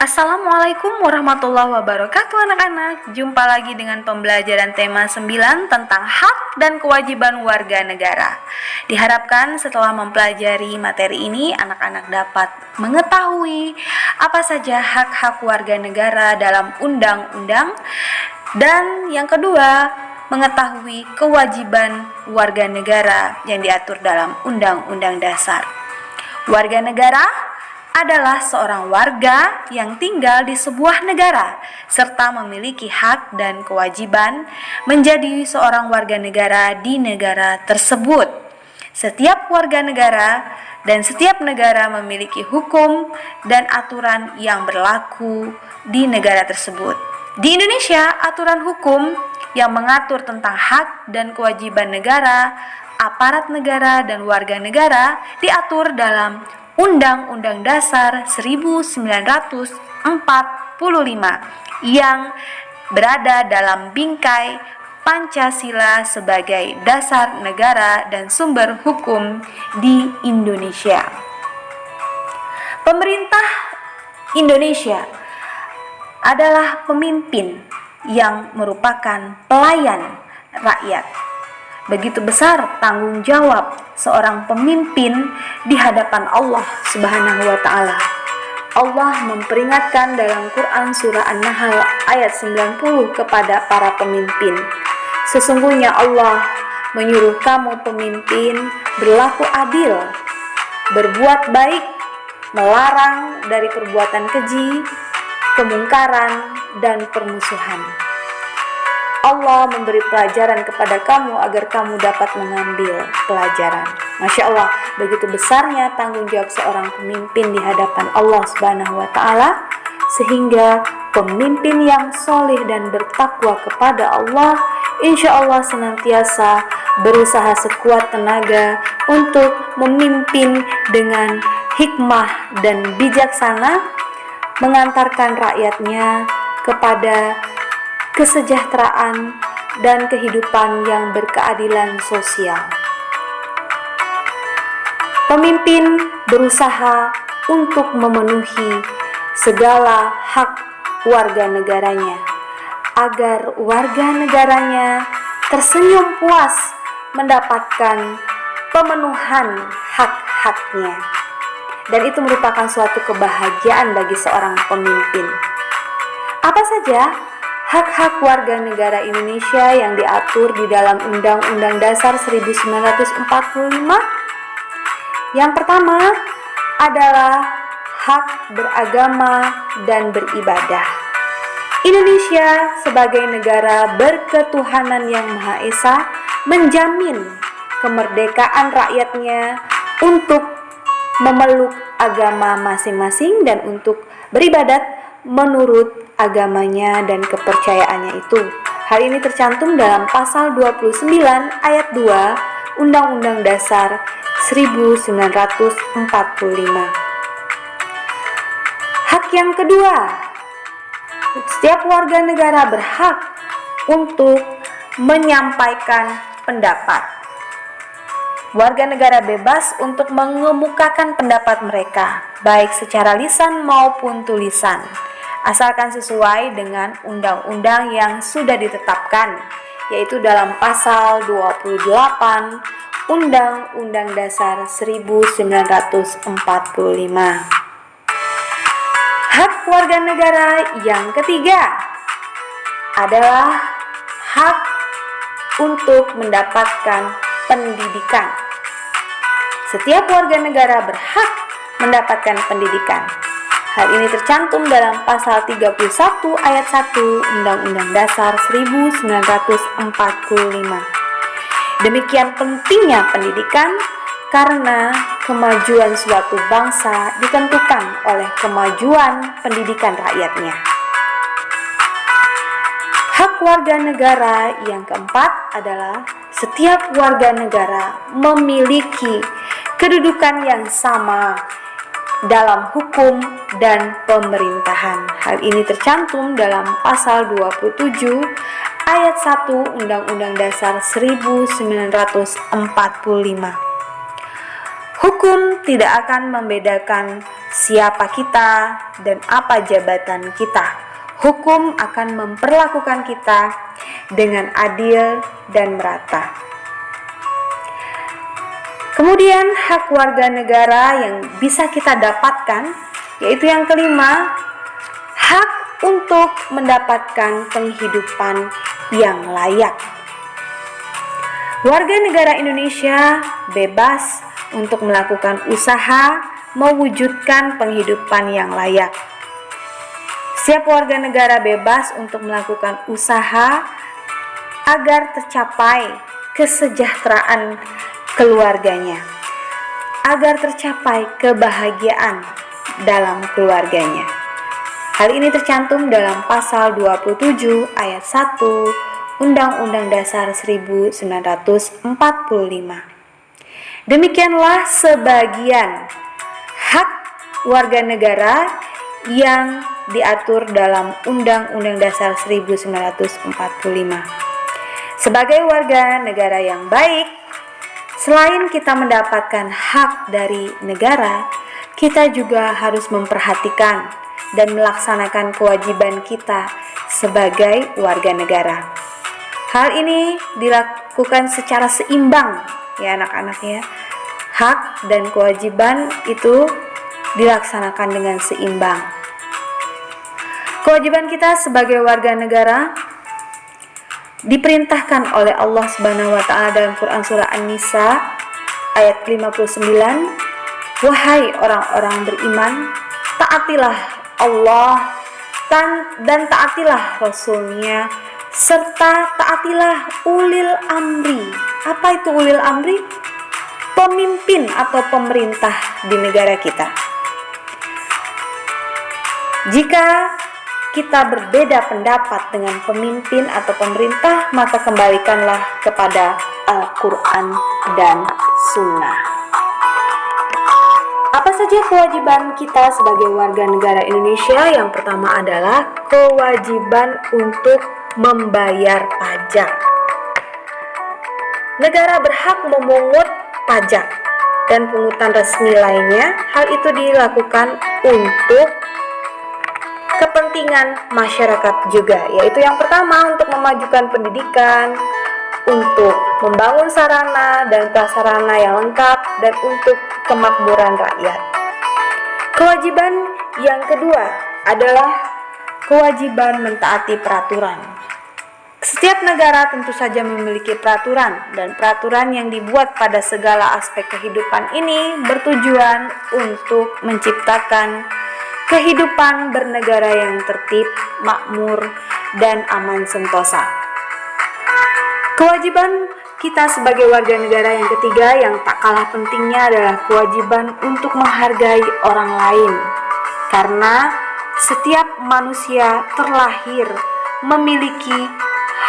Assalamualaikum warahmatullahi wabarakatuh anak-anak. Jumpa lagi dengan pembelajaran tema 9 tentang hak dan kewajiban warga negara. Diharapkan setelah mempelajari materi ini, anak-anak dapat mengetahui apa saja hak-hak warga negara dalam undang-undang. Dan yang kedua, mengetahui kewajiban warga negara yang diatur dalam Undang-Undang Dasar. Warga negara adalah seorang warga yang tinggal di sebuah negara serta memiliki hak dan kewajiban menjadi seorang warga negara di negara tersebut. Setiap warga negara dan setiap negara memiliki hukum dan aturan yang berlaku di negara tersebut. Di Indonesia, aturan hukum yang mengatur tentang hak dan kewajiban negara, aparat negara, dan warga negara diatur dalam Undang-Undang Dasar 1945 yang berada dalam bingkai Pancasila sebagai dasar negara dan sumber hukum di Indonesia. Pemerintah Indonesia adalah pemimpin yang merupakan pelayan rakyat. Begitu besar tanggung jawab seorang pemimpin di hadapan Allah Subhanahu wa Ta'ala. Allah memperingatkan dalam Quran surah An-Nahl ayat 90 kepada para pemimpin. Sesungguhnya Allah menyuruh kamu pemimpin berlaku adil, berbuat baik, melarang dari perbuatan keji, kemungkaran, dan permusuhan. Allah memberi pelajaran kepada kamu agar kamu dapat mengambil pelajaran. Masya Allah, begitu besarnya tanggung jawab seorang pemimpin di hadapan Allah Subhanahu wa Ta'ala, sehingga pemimpin yang soleh dan bertakwa kepada Allah, insya Allah senantiasa berusaha sekuat tenaga untuk memimpin dengan hikmah dan bijaksana, mengantarkan rakyatnya kepada kesejahteraan dan kehidupan yang berkeadilan sosial. Pemimpin berusaha untuk memenuhi segala hak warga negaranya agar warga negaranya tersenyum puas mendapatkan pemenuhan hak-haknya. Dan itu merupakan suatu kebahagiaan bagi seorang pemimpin. Apa saja hak-hak warga negara Indonesia yang diatur di dalam Undang-Undang Dasar 1945? Yang pertama adalah hak beragama dan beribadah. Indonesia sebagai negara berketuhanan yang Maha Esa menjamin kemerdekaan rakyatnya untuk memeluk agama masing-masing dan untuk beribadat menurut agamanya dan kepercayaannya itu. Hal ini tercantum dalam pasal 29 ayat 2 Undang-Undang Dasar 1945. Hak yang kedua, setiap warga negara berhak untuk menyampaikan pendapat. Warga negara bebas untuk mengemukakan pendapat mereka, baik secara lisan maupun tulisan, asalkan sesuai dengan undang-undang yang sudah ditetapkan, yaitu dalam pasal 28 Undang-Undang Dasar 1945. Hak warga negara yang ketiga adalah hak untuk mendapatkan pendidikan. Setiap warga negara berhak mendapatkan pendidikan. Hal ini tercantum dalam pasal 31 ayat 1 Undang-Undang Dasar 1945. Demikian pentingnya pendidikan karena kemajuan suatu bangsa ditentukan oleh kemajuan pendidikan rakyatnya. Hak warga negara yang keempat adalah setiap warga negara memiliki kedudukan yang sama dalam hukum dan pemerintahan. Hal ini tercantum dalam pasal 27 ayat 1 Undang-Undang Dasar 1945. Hukum tidak akan membedakan siapa kita dan apa jabatan kita. Hukum akan memperlakukan kita dengan adil dan merata. Kemudian hak warga negara yang bisa kita dapatkan, yaitu yang kelima, hak untuk mendapatkan penghidupan yang layak. Warga negara Indonesia bebas untuk melakukan usaha mewujudkan penghidupan yang layak. Setiap warga negara bebas untuk melakukan usaha agar tercapai kesejahteraan keluarganya, agar tercapai kebahagiaan dalam keluarganya. Hal ini tercantum dalam pasal 27 ayat 1 Undang-Undang Dasar 1945. Demikianlah sebagian hak warga negara yang diatur dalam Undang-Undang Dasar 1945. Sebagai warga negara yang baik, selain kita mendapatkan hak dari negara, kita juga harus memperhatikan dan melaksanakan kewajiban kita sebagai warga negara. Hal ini dilakukan secara seimbang, ya anak-anak ya. Hak dan kewajiban itu dilaksanakan dengan seimbang. Kewajiban kita sebagai warga negara diperintahkan oleh Allah Subhanahu wa taala dalam Quran surah An-Nisa ayat 59. Wahai orang-orang beriman, taatilah Allah dan taatilah Rasul-Nya, serta taatilah ulil amri. Apa itu ulil amri? Pemimpin atau pemerintah di negara kita. Jika kita berbeda pendapat dengan pemimpin atau pemerintah, maka kembalikanlah kepada Al-Quran dan Sunnah. Apa saja kewajiban kita sebagai warga negara Indonesia? Yang pertama adalah kewajiban untuk membayar pajak. Negara berhak memungut pajak dan pungutan resmi lainnya. Hal itu dilakukan untuk kepentingan masyarakat juga, yaitu yang pertama untuk memajukan pendidikan, untuk membangun sarana dan prasarana yang lengkap, dan untuk kemakmuran rakyat. Kewajiban yang kedua adalah kewajiban mentaati peraturan. Setiap negara tentu saja memiliki peraturan, dan peraturan yang dibuat pada segala aspek kehidupan ini bertujuan untuk menciptakan kehidupan bernegara yang tertib, makmur, dan aman sentosa. Kewajiban kita sebagai warga negara yang ketiga yang tak kalah pentingnya adalah kewajiban untuk menghargai orang lain, karena setiap manusia terlahir memiliki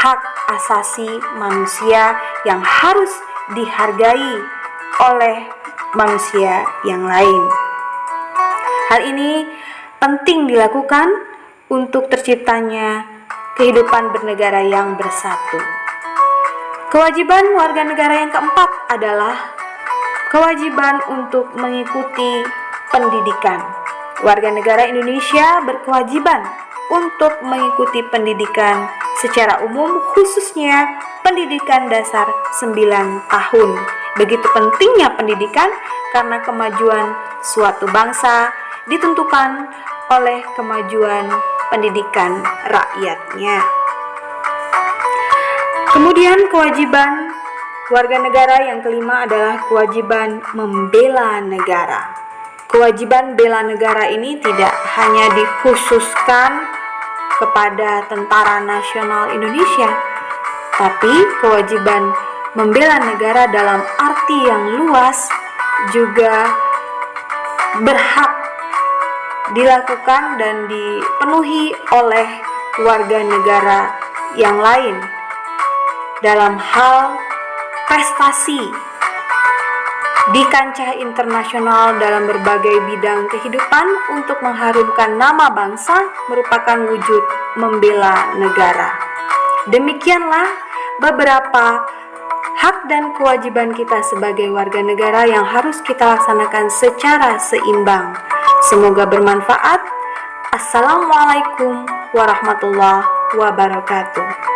hak asasi manusia yang harus dihargai oleh manusia yang lain. Hal ini penting dilakukan untuk terciptanya kehidupan bernegara yang bersatu. Kewajiban warga negara yang keempat adalah kewajiban untuk mengikuti pendidikan. Warga negara Indonesia berkewajiban untuk mengikuti pendidikan secara umum, khususnya pendidikan dasar 9 tahun. Begitu pentingnya pendidikan karena kemajuan suatu bangsa ditentukan oleh kemajuan pendidikan rakyatnya. Kemudian kewajiban warga negara yang kelima adalah kewajiban membela negara. Kewajiban bela negara ini tidak hanya dikhususkan kepada Tentara Nasional Indonesia, tapi kewajiban membela negara dalam arti yang luas juga berhak dilakukan dan dipenuhi oleh warga negara yang lain dalam hal prestasi di kancah internasional dalam berbagai bidang kehidupan. Untuk mengharumkan nama bangsa merupakan wujud membela negara. Demikianlah beberapa hak dan kewajiban kita sebagai warga negara yang harus kita laksanakan secara seimbang. Semoga bermanfaat. Assalamualaikum warahmatullahi wabarakatuh.